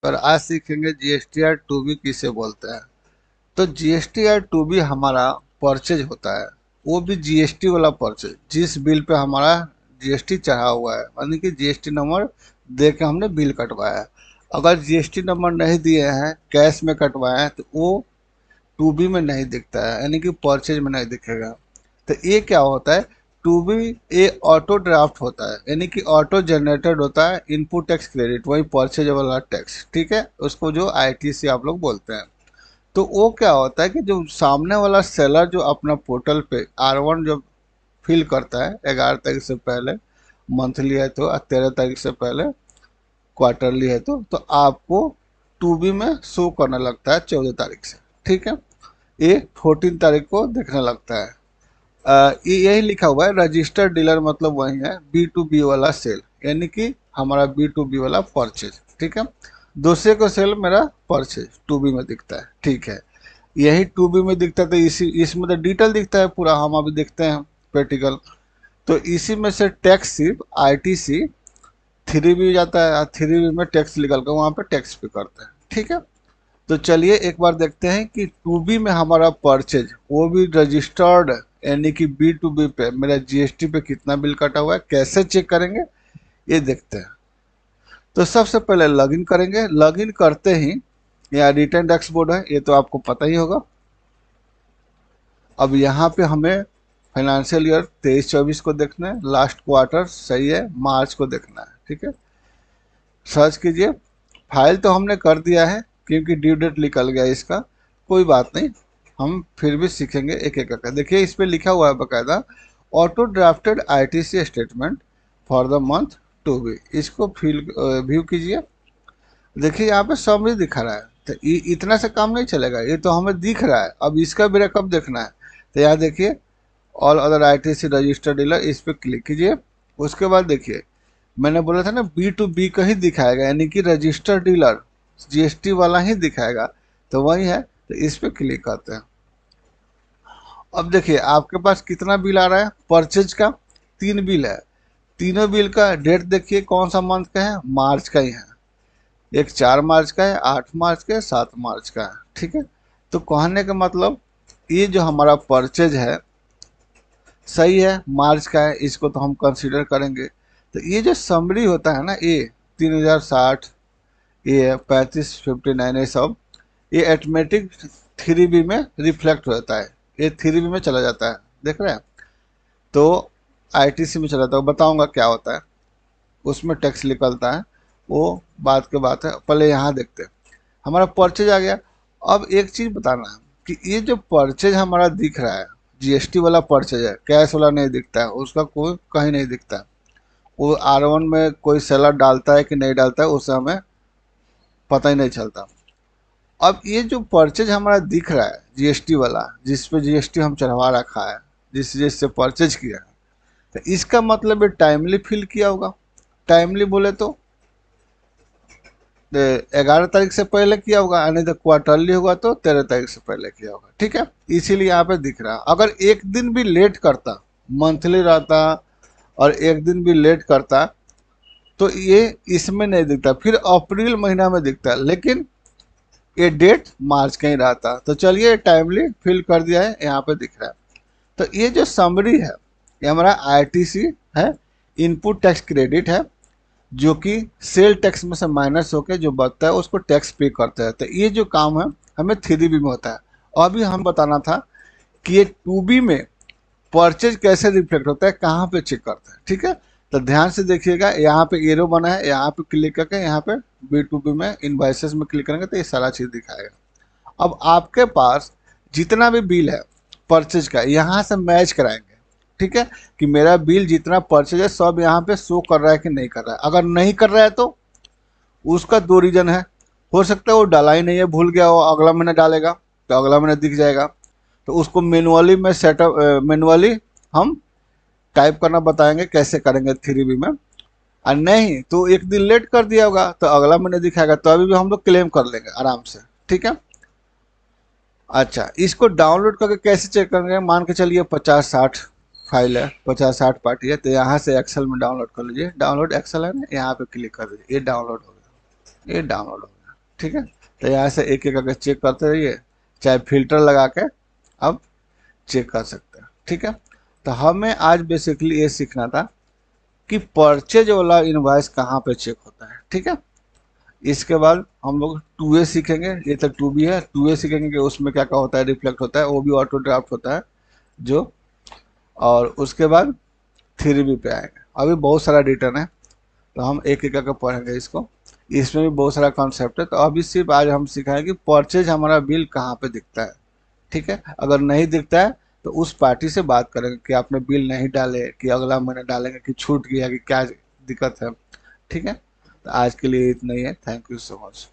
और आज सीखेंगे जीएसटीआर टू बी किसे बोलते हैं। तो जीएसटीआर टू बी हमारा परचेज होता है, वो भी जीएसटी वाला परचेज, जिस बिल पे हमारा जीएसटी चढ़ा हुआ है, यानी कि जीएसटी नंबर दे के हमने बिल कटवाया है। अगर जीएसटी नंबर नहीं दिए हैं, कैश में कटवाए हैं, तो वो टू बी में नहीं दिखता है, यानी कि परचेज में नहीं दिखेगा। तो ये क्या होता है, टू बी ये ऑटो ड्राफ्ट होता है, यानी कि ऑटो जनरेटेड होता है इनपुट टैक्स क्रेडिट, वही परचेज वाला टैक्स, ठीक है, उसको जो आईटीसी आप लोग बोलते हैं। तो वो क्या होता है कि जो सामने वाला सेलर जो अपना पोर्टल पे R1 जो फिल करता है 11 तारीख से पहले, मंथली है तो 13 तारीख से पहले, क्वार्टरली है तो आपको टू बी में शो करने लगता है 14 तारीख से, ठीक है। ये 14 तारीख को देखने लगता है। ये यही लिखा हुआ है रजिस्टर्ड डीलर, मतलब वही है बी टू बी वाला सेल, यानी कि हमारा बी टू बी वाला परचेज, ठीक है। दूसरे को सेल मेरा परचेज टू बी में दिखता है, ठीक है। यही टू बी में दिखता है, तो इसी इसमें तो डिटेल दिखता है पूरा, हम अभी देखते हैं प्रैक्टिकल। तो इसी में से टैक्स सिर्फ आईटीसी थ्री बी जाता है, थ्री बी में टैक्स निकल कर वहाँ पे टैक्स पे करते हैं, ठीक है। तो चलिए एक बार देखते हैं कि टू बी में हमारा परचेज, वो भी रजिस्टर्ड, यानी कि बी टू बी पे मेरा जीएसटी पे कितना बिल कटा हुआ है, कैसे चेक करेंगे ये देखते हैं। तो सबसे पहले लॉगिन करेंगे। लॉगिन करते ही यहाँ रिटर्न डैशबोर्ड है, ये तो आपको पता ही होगा। अब यहाँ पे हमें फाइनेंशियल ईयर 23-24 को देखना है, लास्ट क्वार्टर सही है, मार्च को देखना है, ठीक है। सर्च कीजिए। फाइल तो हमने कर दिया है क्योंकि ड्यू डेट निकल गया इसका, कोई बात नहीं, हम फिर भी सीखेंगे एक एक करके। देखिए इस पे लिखा हुआ है बकायदा, auto drafted ITC statement for the month to be, इसको फिल व्यू कीजिए। देखिए यहाँ पे समरी दिखा रहा है, तो इतना से काम नहीं चलेगा, ये तो हमें दिख रहा है, अब इसका भी कब देखना है। तो यहाँ देखिए all other ITC registered dealer, इस पर क्लिक कीजिए। उसके बाद देखिए मैंने बोला था ना बी टू बी का ही दिखाएगा, यानी कि रजिस्टर्ड डीलर जीएसटी वाला ही दिखाएगा, तो वही है, तो इस पे क्लिक करते हैं। अब देखिए आपके पास कितना बिल आ रहा है परचेज का, 3 बिल है। तीनों बिल का डेट देखिए कौन सा मंथ का है, मार्च का ही है। एक 4 मार्च का है, 8 मार्च का है, 7 मार्च का है, ठीक है। तो कहने का मतलब ये जो हमारा परचेज है सही है, मार्च का है, इसको तो हम कंसीडर करेंगे। तो ये जो समरी होता है ना, ये 3060, ये 3559, ये सब ये ऑटोमेटिक थ्री बी में रिफ्लेक्ट होता है, ये थ्री बी में चला जाता है, देख रहे हैं। तो आईटीसी में चला जाता है, बताऊंगा क्या होता है, उसमें टैक्स निकलता है, वो बात के बात है। पहले यहाँ देखते हैं, हमारा परचेज आ गया। अब एक चीज़ बताना है कि ये जो परचेज हमारा दिख रहा है, जीएसटी वाला परचेज है, कैश वाला नहीं दिखता है, उसका कोई कहीं नहीं दिखता है। वो R1 में कोई सेलर डालता है कि नहीं डालता है, उससे हमें पता ही नहीं चलता। अब ये जो परचेज हमारा दिख रहा है जीएसटी वाला, जिस पे जीएसटी हम चढ़वा रखा है, जिससे परचेज किया है, तो इसका मतलब ये टाइमली फिल किया होगा। टाइमली बोले तो 11 तारीख से पहले किया होगा, यानी तो क्वार्टरली होगा तो 13 तारीख से पहले किया होगा, ठीक है। इसीलिए यहाँ पे दिख रहा है। अगर एक दिन भी लेट करता, मंथली रहता और एक दिन भी लेट करता, तो ये इसमें नहीं दिखता, फिर अप्रैल महीना में दिखता है, लेकिन ये डेट मार्च का ही रहता। तो चलिए टाइमली फिल कर दिया है, यहाँ पे दिख रहा है। तो ये जो समरी है, ये हमारा आईटीसी है, इनपुट टैक्स क्रेडिट है, जो कि सेल टैक्स में से माइनस होकर जो बचता है उसको टैक्स पे करते हैं। तो ये जो काम है हमें थ्री बी में होता है। अभी हम बताना था कि ये टू बी में परचेज कैसे रिफ्लेक्ट होता है, कहाँ पे चेक करते हैं, ठीक है। तो ध्यान से देखिएगा, यहाँ पे एरो बना है, यहाँ पे क्लिक करके यहाँ पे बी टू बी में इनवॉइसेस में क्लिक करेंगे तो ये सारा चीज़ दिखाएगा। अब आपके पास जितना भी बिल है परचेज का, यहाँ से मैच कराएंगे, ठीक है, कि मेरा बिल जितना परचेज है सब यहाँ पे शो कर रहा है कि नहीं कर रहा है। अगर नहीं कर रहा है तो उसका दो रीजन है, हो सकता है वो डाला ही नहीं है, भूल गया, वो अगला महीना डालेगा तो अगला महीना दिख जाएगा, तो उसको मैनुअली में सेटअप, मैनुअली हम टाइप करना बताएंगे कैसे करेंगे थ्री बी में। और नहीं तो एक दिन लेट कर दिया होगा तो अगला महीना दिखाएगा, तो अभी भी हम लोग क्लेम कर लेंगे आराम से, ठीक है। अच्छा, इसको डाउनलोड करके कैसे चेक करेंगे, मान के चलिए 50-60 फाइल है, 50-60 पार्टी है, तो यहाँ से एक्सेल में डाउनलोड कर लीजिए। डाउनलोड एक्सेल है ना, यहाँ पे क्लिक कर दीजिए, ये डाउनलोड हो गया, ये डाउनलोड हो गया। ठीक है। तो यहाँ से एक एक करके चेक करते रहिए, चाहे फिल्टर लगा के आप चेक कर सकते हैं। ठीक है। तो हमें आज बेसिकली ये सीखना था कि परचेज वाला इनवॉइस कहाँ पे चेक होता है। ठीक है। इसके बाद हम लोग 2A सीखेंगे, ये तक 2B है। 2A सीखेंगे कि उसमें क्या क्या होता है, रिफ्लेक्ट होता है, वो भी ऑटो ड्राफ्ट होता है जो। और उसके बाद 3B पे आएंगे। अभी बहुत सारा रिटर्न है, तो हम एक एक करके पढ़ेंगे इसको। इसमें भी बहुत सारा कॉन्सेप्ट है, तो अभी सिर्फ आज हम सिखाएंगे कि परचेज हमारा बिल कहाँ पे दिखता है। ठीक है। अगर नहीं दिखता है तो उस पार्टी से बात करेंगे कि आपने बिल नहीं डाले, कि अगला महीने डालेंगे, कि छूट गया, कि क्या दिक्कत है। ठीक है। तो आज के लिए इतना ही है। Thank you so much.